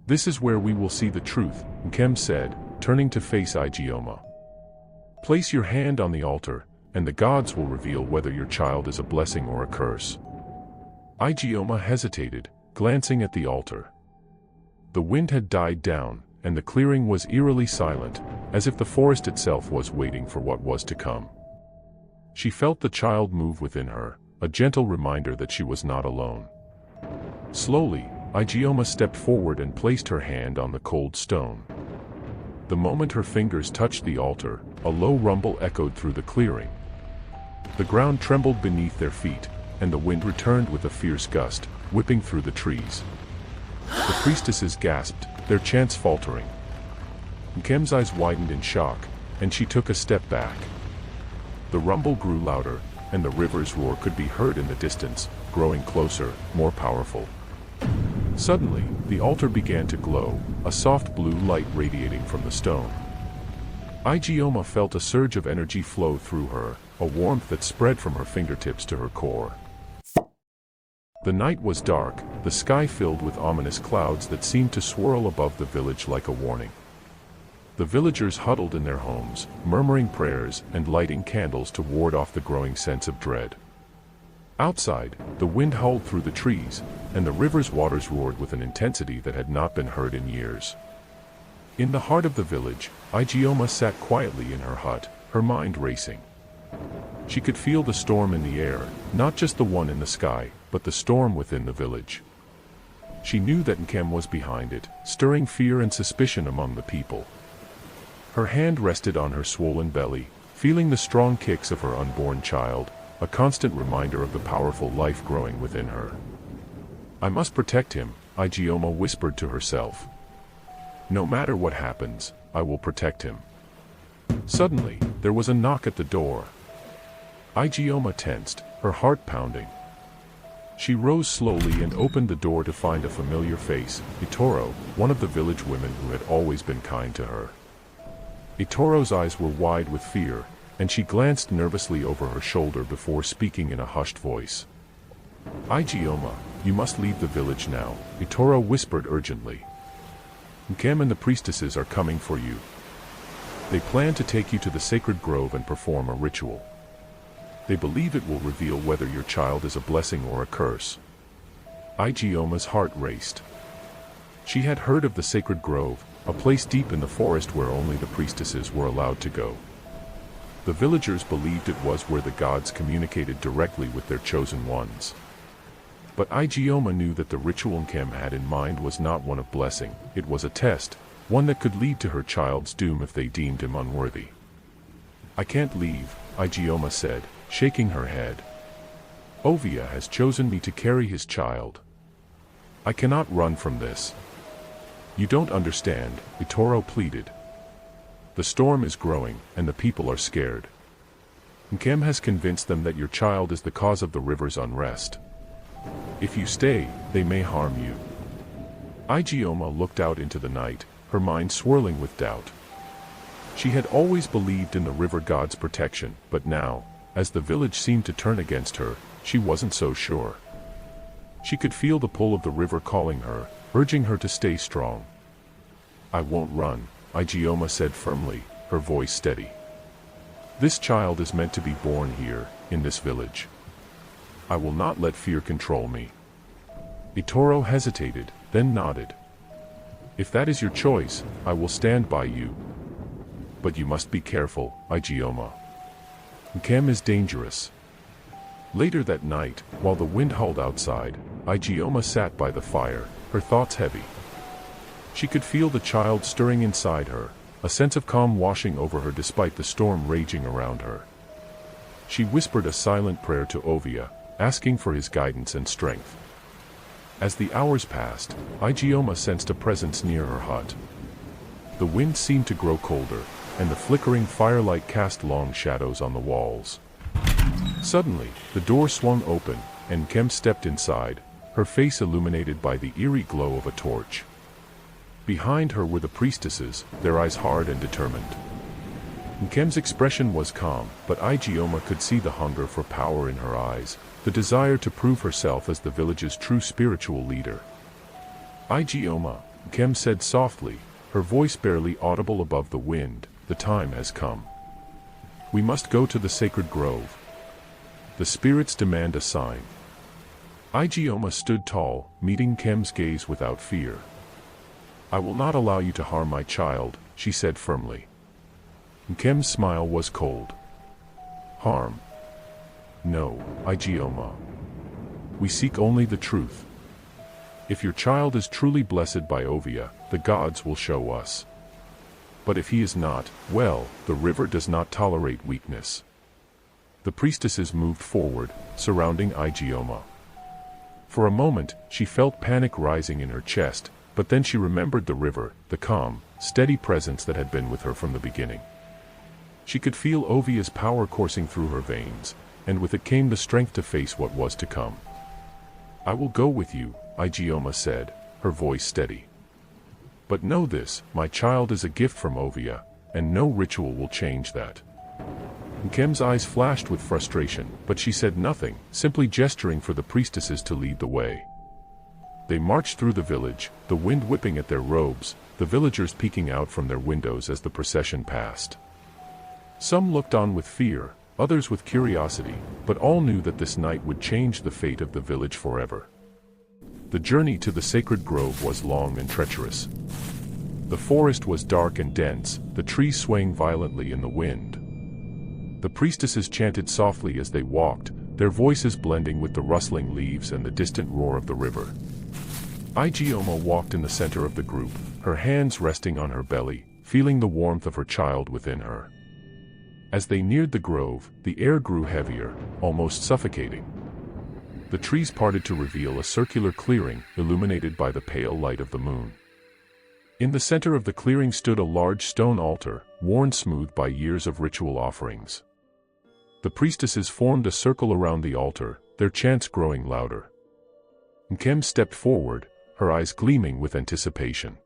"This is where we will see the truth," Nkem said, turning to face Ijeoma. "Place your hand on the altar, and the gods will reveal whether your child is a blessing or a curse." Ijeoma hesitated, glancing at the altar. The wind had died down, and the clearing was eerily silent, as if the forest itself was waiting for what was to come. She felt the child move within her, a gentle reminder that she was not alone. Slowly, Ijeoma stepped forward and placed her hand on the cold stone. The moment her fingers touched the altar, a low rumble echoed through the clearing. The ground trembled beneath their feet, and the wind returned with a fierce gust, whipping through the trees. The priestesses gasped, their chants faltering. Nkem's eyes widened in shock, and she took a step back. The rumble grew louder, and the river's roar could be heard in the distance, growing closer, more powerful. Suddenly, the altar began to glow, a soft blue light radiating from the stone. Ijeoma felt a surge of energy flow through her, a warmth that spread from her fingertips to her core. The night was dark, the sky filled with ominous clouds that seemed to swirl above the village like a warning. The villagers huddled in their homes, murmuring prayers and lighting candles to ward off the growing sense of dread. Outside, the wind howled through the trees, and the river's waters roared with an intensity that had not been heard in years. In the heart of the village, Ijeoma sat quietly in her hut, her mind racing. She could feel the storm in the air, not just the one in the sky, but the storm within the village. She knew that Nkem was behind it, stirring fear and suspicion among the people. Her hand rested on her swollen belly, feeling the strong kicks of her unborn child, a constant reminder of the powerful life growing within her. "I must protect him," Ijeoma whispered to herself. "No matter what happens, I will protect him." Suddenly, there was a knock at the door. Ijeoma tensed, her heart pounding. She rose slowly and opened the door to find a familiar face, Itoro, one of the village women who had always been kind to her. Itoro's eyes were wide with fear, and she glanced nervously over her shoulder before speaking in a hushed voice. "Ijeoma, you must leave the village now," Itoro whispered urgently. "Nkem and the priestesses are coming for you. They plan to take you to the sacred grove and perform a ritual. They believe it will reveal whether your child is a blessing or a curse." Ijeoma's heart raced. She had heard of the sacred grove, a place deep in the forest where only the priestesses were allowed to go. The villagers believed it was where the gods communicated directly with their chosen ones. But Ijeoma knew that the ritual Nkem had in mind was not one of blessing, it was a test, one that could lead to her child's doom if they deemed him unworthy. "I can't leave," Ijeoma said, shaking her head. "Ovia has chosen me to carry his child. I cannot run from this." "You don't understand," Itoro pleaded. "The storm is growing, and the people are scared. Nkem has convinced them that your child is the cause of the river's unrest. If you stay, they may harm you." Ijeoma looked out into the night, her mind swirling with doubt. She had always believed in the river god's protection, but now, as the village seemed to turn against her, she wasn't so sure. She could feel the pull of the river calling her, urging her to stay strong. "I won't run," Ijeoma said firmly, her voice steady. "This child is meant to be born here, in this village. I will not let fear control me." Itoro hesitated, then nodded. "If that is your choice, I will stand by you. But you must be careful, Ijeoma. Nkem is dangerous." Later that night, while the wind howled outside, Ijeoma sat by the fire, her thoughts heavy. She could feel the child stirring inside her, a sense of calm washing over her despite the storm raging around her. She whispered a silent prayer to Ovia, asking for his guidance and strength. As the hours passed, Ijeoma sensed a presence near her hut. The wind seemed to grow colder, and the flickering firelight cast long shadows on the walls. Suddenly, the door swung open, and Nkem stepped inside, her face illuminated by the eerie glow of a torch. Behind her were the priestesses, their eyes hard and determined. Nkem's expression was calm, but Ijeoma could see the hunger for power in her eyes, the desire to prove herself as the village's true spiritual leader. "Ijeoma, Nkem said softly, her voice barely audible above the wind, "The time has come. We must go to the sacred grove. The spirits demand a sign." Ijeoma stood tall, meeting Nkem's gaze without fear. "I will not allow you to harm my child," she said firmly. Nkem's smile was cold. "Harm? No, Ijeoma. We seek only the truth. If your child is truly blessed by Ovia, the gods will show us. But if he is not, well, the river does not tolerate weakness." The priestesses moved forward, surrounding Ijeoma. For a moment, she felt panic rising in her chest, but then she remembered the river, the calm, steady presence that had been with her from the beginning. She could feel Ovia's power coursing through her veins, and with it came the strength to face what was to come. "I will go with you," Ijeoma said, her voice steady. "But know this, my child is a gift from Ovia, and no ritual will change that." Nkem's eyes flashed with frustration, but she said nothing, simply gesturing for the priestesses to lead the way. They marched through the village, the wind whipping at their robes, the villagers peeking out from their windows as the procession passed. Some looked on with fear, others with curiosity, but all knew that this night would change the fate of the village forever. The journey to the sacred grove was long and treacherous. The forest was dark and dense, the trees swaying violently in the wind. The priestesses chanted softly as they walked, their voices blending with the rustling leaves and the distant roar of the river. Ijeoma walked in the center of the group, her hands resting on her belly, feeling the warmth of her child within her. As they neared the grove, the air grew heavier, almost suffocating. The trees parted to reveal a circular clearing, illuminated by the pale light of the moon. In the center of the clearing stood a large stone altar, worn smooth by years of ritual offerings. The priestesses formed a circle around the altar, their chants growing louder. Nkem stepped forward, her eyes gleaming with anticipation.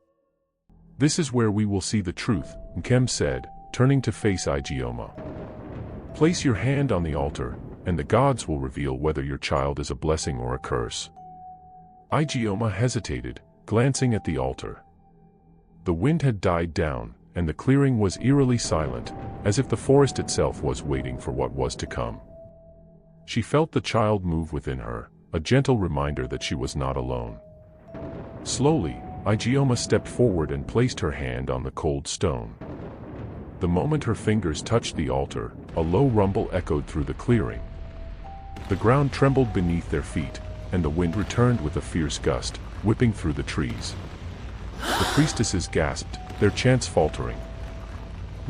"This is where we will see the truth," Nkem said, turning to face Ijeoma. "Place your hand on the altar, and the gods will reveal whether your child is a blessing or a curse." Ijeoma hesitated, glancing at the altar. The wind had died down, and the clearing was eerily silent, as if the forest itself was waiting for what was to come. She felt the child move within her, a gentle reminder that she was not alone. Slowly, Ijeoma stepped forward and placed her hand on the cold stone. The moment her fingers touched the altar, a low rumble echoed through the clearing. The ground trembled beneath their feet, and the wind returned with a fierce gust, whipping through the trees. The priestesses gasped, their chants faltering.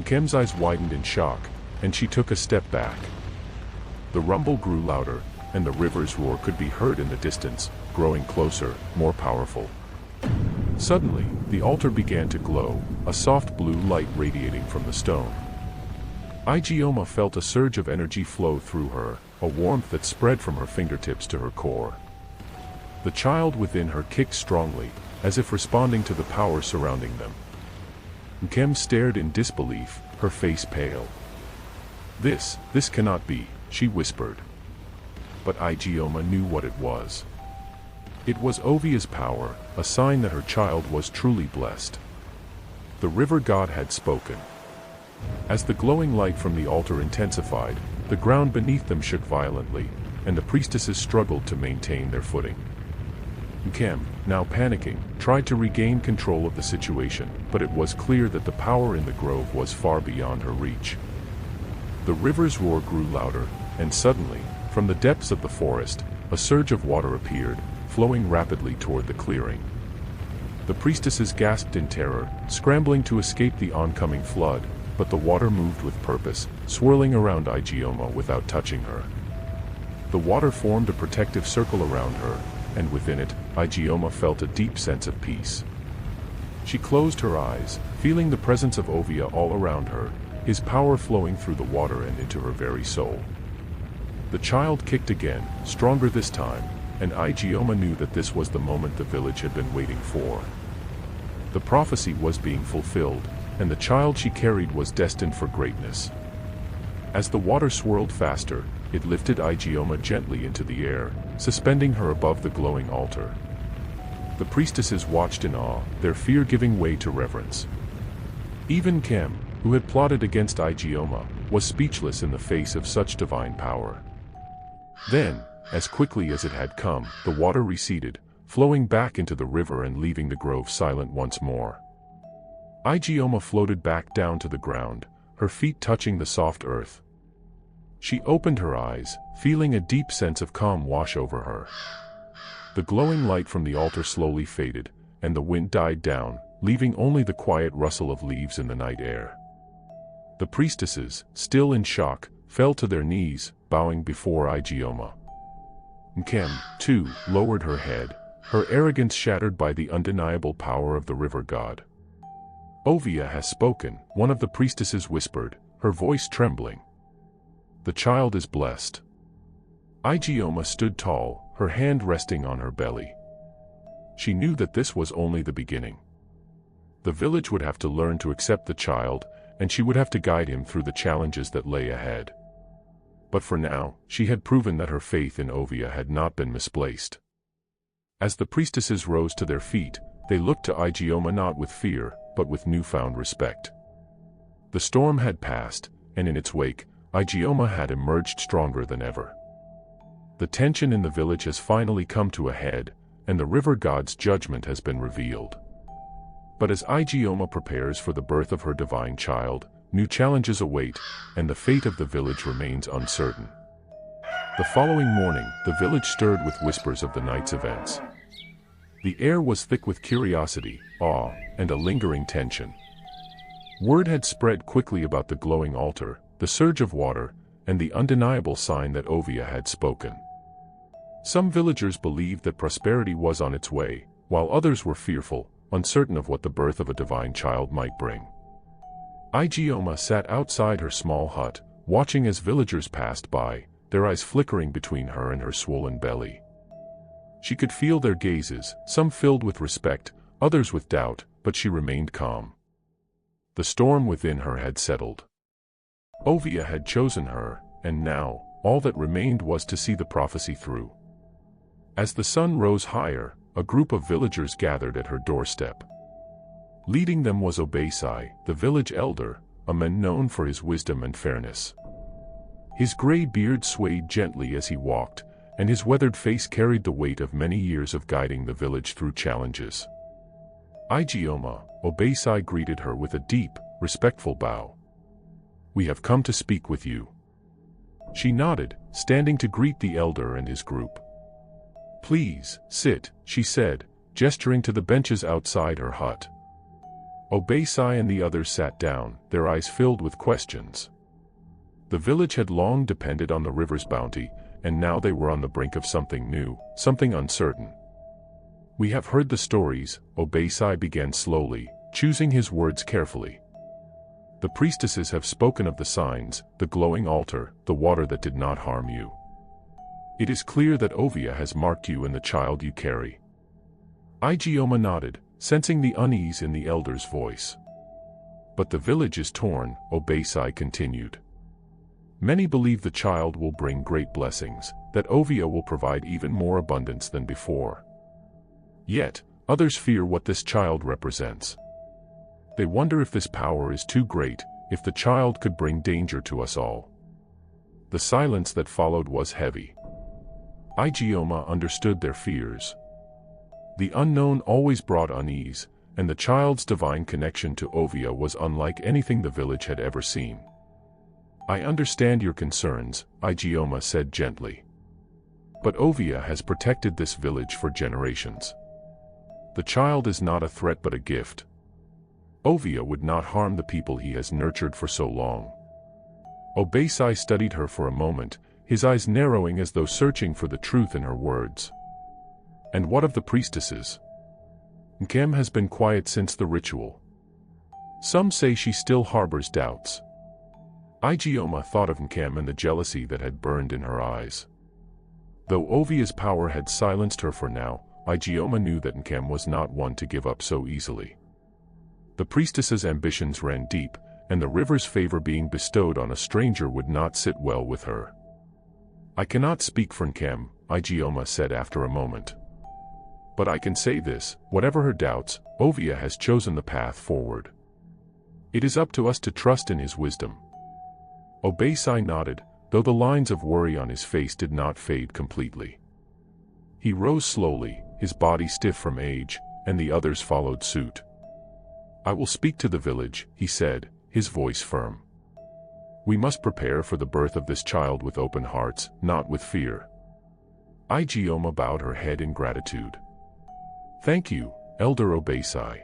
Nkem's eyes widened in shock, and she took a step back. The rumble grew louder, and the river's roar could be heard in the distance, growing closer, more powerful. Suddenly, the altar began to glow, a soft blue light radiating from the stone. Ijeoma felt a surge of energy flow through her, a warmth that spread from her fingertips to her core. The child within her kicked strongly, as if responding to the power surrounding them. Nkem stared in disbelief, her face pale. This cannot be," she whispered. But Ijeoma knew what it was. It was Ovia's power, a sign that her child was truly blessed. The river god had spoken. As the glowing light from the altar intensified, the ground beneath them shook violently, and the priestesses struggled to maintain their footing. Nkem, now panicking, tried to regain control of the situation, but it was clear that the power in the grove was far beyond her reach. The river's roar grew louder, and suddenly, from the depths of the forest, a surge of water appeared, flowing rapidly toward the clearing. The priestesses gasped in terror, scrambling to escape the oncoming flood, but the water moved with purpose, swirling around Ijeoma without touching her. The water formed a protective circle around her, and within it, Ijeoma felt a deep sense of peace. She closed her eyes, feeling the presence of Ovia all around her, his power flowing through the water and into her very soul. The child kicked again, stronger this time, and Ijeoma knew that this was the moment the village had been waiting for. The prophecy was being fulfilled, and the child she carried was destined for greatness. As the water swirled faster, it lifted Ijeoma gently into the air, suspending her above the glowing altar. The priestesses watched in awe, their fear giving way to reverence. Even Nkem, who had plotted against Ijeoma, was speechless in the face of such divine power. Then, as quickly as it had come, the water receded, flowing back into the river and leaving the grove silent once more. Ijeoma floated back down to the ground, her feet touching the soft earth. She opened her eyes, feeling a deep sense of calm wash over her. The glowing light from the altar slowly faded, and the wind died down, leaving only the quiet rustle of leaves in the night air. The priestesses, still in shock, fell to their knees, bowing before Ijeoma. Nkem, too, lowered her head, her arrogance shattered by the undeniable power of the river god. "Ovia has spoken," one of the priestesses whispered, her voice trembling. "The child is blessed." Ijeoma stood tall, her hand resting on her belly. She knew that this was only the beginning. The village would have to learn to accept the child, and she would have to guide him through the challenges that lay ahead. But for now, she had proven that her faith in Ovia had not been misplaced. As the priestesses rose to their feet, they looked to Ijeoma not with fear, but with newfound respect. The storm had passed, and in its wake, Ijeoma had emerged stronger than ever. The tension in the village has finally come to a head, and the river god's judgment has been revealed. But as Ijeoma prepares for the birth of her divine child, new challenges await, and the fate of the village remains uncertain. The following morning, the village stirred with whispers of the night's events. The air was thick with curiosity, awe, and a lingering tension. Word had spread quickly about the glowing altar, the surge of water, and the undeniable sign that Ovia had spoken. Some villagers believed that prosperity was on its way, while others were fearful, uncertain of what the birth of a divine child might bring. Ijeoma sat outside her small hut, watching as villagers passed by, their eyes flickering between her and her swollen belly. She could feel their gazes, some filled with respect, others with doubt, but she remained calm. The storm within her had settled. Ovia had chosen her, and now, all that remained was to see the prophecy through. As the sun rose higher, a group of villagers gathered at her doorstep. Leading them was Obesai, the village elder, a man known for his wisdom and fairness. His gray beard swayed gently as he walked, and his weathered face carried the weight of many years of guiding the village through challenges. Ijeoma, Obesai greeted her with a deep, respectful bow. "We have come to speak with you." She nodded, standing to greet the elder and his group. "Please, sit," she said, gesturing to the benches outside her hut. Obesai and the others sat down, their eyes filled with questions. The village had long depended on the river's bounty, and now they were on the brink of something new, something uncertain. "We have heard the stories," Obesai began slowly, choosing his words carefully. "The priestesses have spoken of the signs, the glowing altar, the water that did not harm you. It is clear that Ovia has marked you and the child you carry." Ijeoma nodded, sensing the unease in the elder's voice. "But the village is torn," Obesai continued. "Many believe the child will bring great blessings, that Ovia will provide even more abundance than before. Yet, others fear what this child represents. They wonder if this power is too great, if the child could bring danger to us all." The silence that followed was heavy. Ijeoma understood their fears. The unknown always brought unease, and the child's divine connection to Ovia was unlike anything the village had ever seen. "I understand your concerns," Ijeoma said gently. "But Ovia has protected this village for generations. The child is not a threat but a gift. Ovia would not harm the people he has nurtured for so long." Obesai studied her for a moment, his eyes narrowing as though searching for the truth in her words. "And what of the priestesses? Nkem has been quiet since the ritual. Some say she still harbors doubts." Ijeoma thought of Nkem and the jealousy that had burned in her eyes. Though Ovia's power had silenced her for now, Ijeoma knew that Nkem was not one to give up so easily. The priestess's ambitions ran deep, and the river's favor being bestowed on a stranger would not sit well with her. "I cannot speak for Nkem," Ijeoma said after a moment. But I can say this, whatever her doubts, Ovia has chosen the path forward. It is up to us to trust in his wisdom. Obesai nodded, though the lines of worry on his face did not fade completely. He rose slowly, his body stiff from age, and the others followed suit. I will speak to the village, he said, his voice firm. We must prepare for the birth of this child with open hearts, not with fear. Ijeoma bowed her head in gratitude. Thank you, Elder Obesai.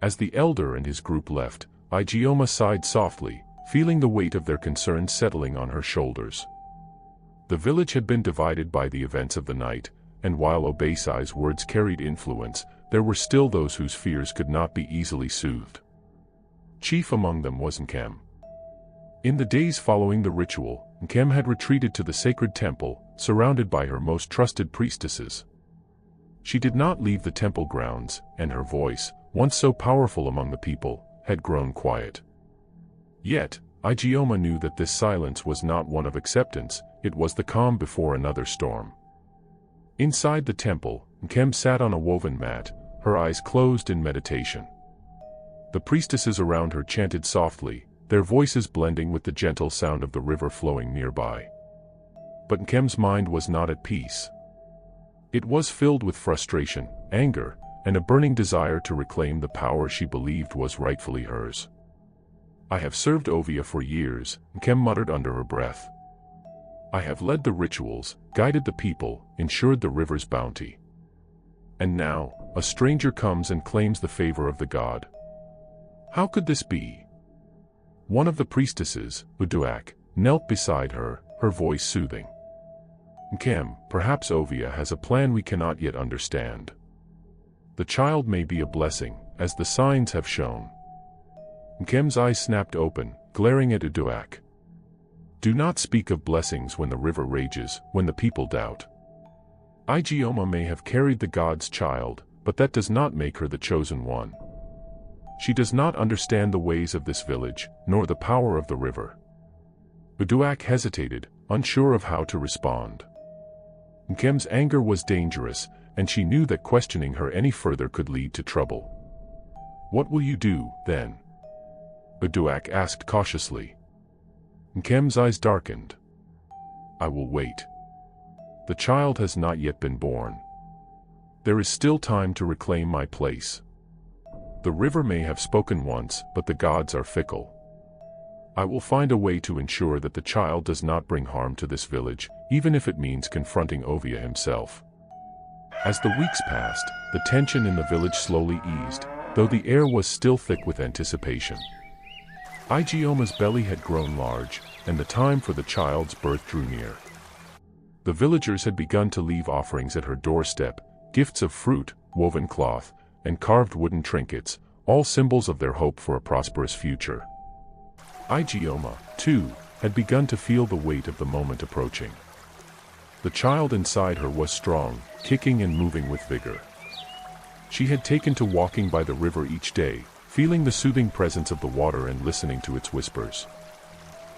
As the elder and his group left, Ijeoma sighed softly, feeling the weight of their concerns settling on her shoulders. The village had been divided by the events of the night, and while Obesai's words carried influence, there were still those whose fears could not be easily soothed. Chief among them was Nkem. In the days following the ritual, Nkem had retreated to the sacred temple, surrounded by her most trusted priestesses. She did not leave the temple grounds, and her voice, once so powerful among the people, had grown quiet. Yet, Ijeoma knew that this silence was not one of acceptance, it was the calm before another storm. Inside the temple, Nkem sat on a woven mat, her eyes closed in meditation. The priestesses around her chanted softly, their voices blending with the gentle sound of the river flowing nearby. But Nkem's mind was not at peace. It was filled with frustration, anger, and a burning desire to reclaim the power she believed was rightfully hers. I have served Ovia for years, Nkem muttered under her breath. I have led the rituals, guided the people, ensured the river's bounty. And now, a stranger comes and claims the favor of the god. How could this be? One of the priestesses, Uduak, knelt beside her, her voice soothing. Nkem, perhaps Ovia has a plan we cannot yet understand. The child may be a blessing, as the signs have shown. Nkem's eyes snapped open, glaring at Uduak. Do not speak of blessings when the river rages, when the people doubt. Ijeoma may have carried the god's child, but that does not make her the chosen one. She does not understand the ways of this village, nor the power of the river. Uduak hesitated, unsure of how to respond. Nkem's anger was dangerous, and she knew that questioning her any further could lead to trouble. What will you do, then? Uduak asked cautiously. Nkem's eyes darkened. I will wait. The child has not yet been born. There is still time to reclaim my place. The river may have spoken once, but the gods are fickle. I will find a way to ensure that the child does not bring harm to this village, even if it means confronting Ovia himself. As the weeks passed, the tension in the village slowly eased, though the air was still thick with anticipation. Ijeoma's belly had grown large, and the time for the child's birth drew near. The villagers had begun to leave offerings at her doorstep, gifts of fruit, woven cloth, and carved wooden trinkets, all symbols of their hope for a prosperous future. Ijeoma, too, had begun to feel the weight of the moment approaching. The child inside her was strong, kicking and moving with vigor. She had taken to walking by the river each day, feeling the soothing presence of the water and listening to its whispers.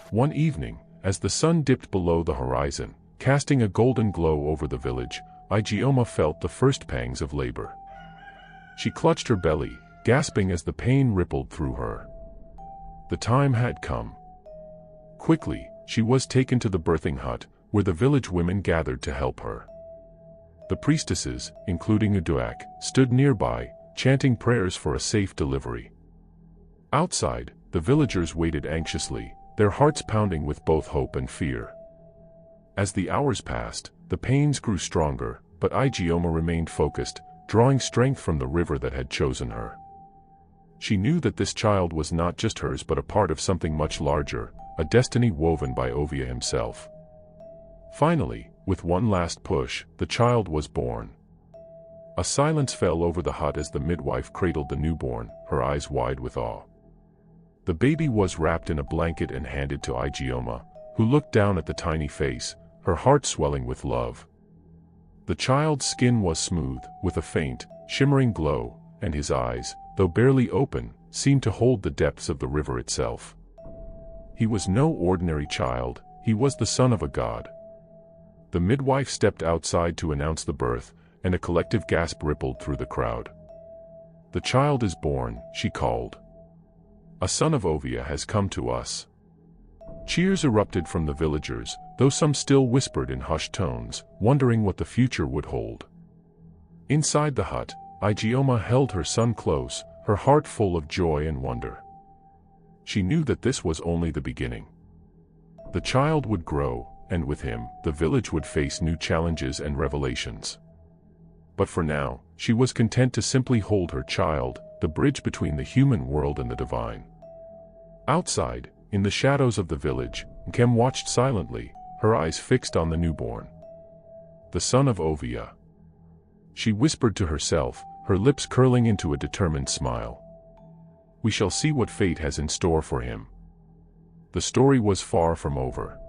One evening, as the sun dipped below the horizon, casting a golden glow over the village, Ijeoma felt the first pangs of labor. She clutched her belly, gasping as the pain rippled through her. The time had come. Quickly, she was taken to the birthing hut, where the village women gathered to help her. The priestesses, including Uduak, stood nearby, chanting prayers for a safe delivery. Outside, the villagers waited anxiously, their hearts pounding with both hope and fear. As the hours passed, the pains grew stronger, but Ijeoma remained focused, drawing strength from the river that had chosen her. She knew that this child was not just hers but a part of something much larger, a destiny woven by Ovia himself. Finally, with one last push, the child was born. A silence fell over the hut as the midwife cradled the newborn, her eyes wide with awe. The baby was wrapped in a blanket and handed to Ijeoma, who looked down at the tiny face, her heart swelling with love. The child's skin was smooth, with a faint, shimmering glow, and his eyes, though barely open, seemed to hold the depths of the river itself. He was no ordinary child, he was the son of a god. The midwife stepped outside to announce the birth, and a collective gasp rippled through the crowd. "The child is born," she called. "A son of Ovia has come to us." Cheers erupted from the villagers, though some still whispered in hushed tones, wondering what the future would hold. Inside the hut, Ijeoma held her son close, her heart full of joy and wonder. She knew that this was only the beginning. The child would grow, and with him, the village would face new challenges and revelations. But for now, she was content to simply hold her child, the bridge between the human world and the divine. Outside, in the shadows of the village, Nkem watched silently, her eyes fixed on the newborn. "The son of Ovia," she whispered to herself, her lips curling into a determined smile. "We shall see what fate has in store for him." The story was far from over.